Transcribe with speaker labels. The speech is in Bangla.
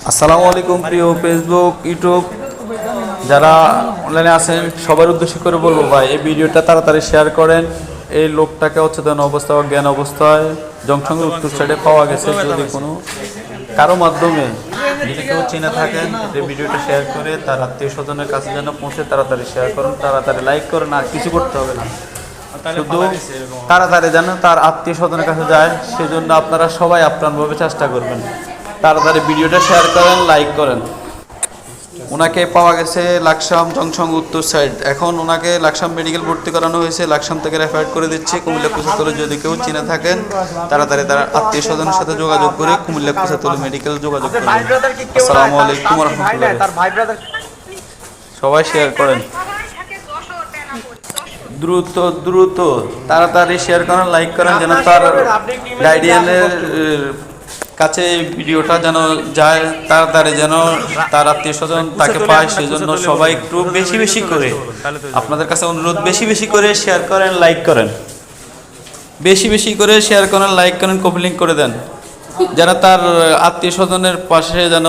Speaker 1: আসসালামু আলাইকুম প্রিয় ফেসবুক ইউটিউব যারা অনলাইনে আছেন সবার উদ্দেশ্য করে বলবো ভাই এই ভিডিওটা তাড়াতাড়ি শেয়ার করেন। এই লোকটাকে অচেতন অবস্থা বা জ্ঞান অবস্থায় জংশনের উত্তর সাইডে পাওয়া গেছে। যদি কোনো কারো মাধ্যমে যদি কেউ চিনে থাকেন এই ভিডিওটা শেয়ার করে তার আত্মীয় স্বজনের কাছে যেন পৌঁছে তাড়াতাড়ি শেয়ার করুন, তাড়াতাড়ি লাইক করুন, আর কিছু করতে হবে না, শুধু তাড়াতাড়ি যেন তার আত্মীয় স্বজনের কাছে যায় সেজন্য আপনারা সবাই আপ্রাণভাবে চেষ্টা করবেন। তাড়াতাড়ি ভিডিওটা শেয়ার করেন, লাইক করেন। ওনাকে পাওয়া গেছে লাকসাম জংশন উত্তর সাইড। এখন ওনাকে লাকসাম মেডিকেল ভর্তি করানো হয়েছে, লাকসাম থেকে রেফার করে দিচ্ছে কুমিল্লা কুচাতলে। যদি কেউ চিনে থাকেন তাড়াতাড়ি তার আত্মীয় স্বজনের সাথে যোগাযোগ করে কুমিল্লা কুচাতলে মেডিকেল যোগাযোগ করেন। আসসালামু আলাইকুম ওয়া রাহমাতুল্লাহ। সবাই শেয়ার করেন, দ্রুত দ্রুত তাড়াতাড়ি শেয়ার করেন, লাইক করেন, যেন তার গাইডিয়ানের কাছে ভিডিওটা যেন যায়, তাড়াতাড়ি যেন তার আত্মীয় স্বজন তাকে পায়। সেজন্য সবাই একটু বেশি বেশি করে আপনাদের কাছে অনুরোধ, বেশি বেশি করে শেয়ার করেন, লাইক করেন, বেশি বেশি করে শেয়ার করেন, লাইক করেন, কপি লিঙ্ক করে দেন, যেন তার আত্মীয় স্বজনের পাশে যেন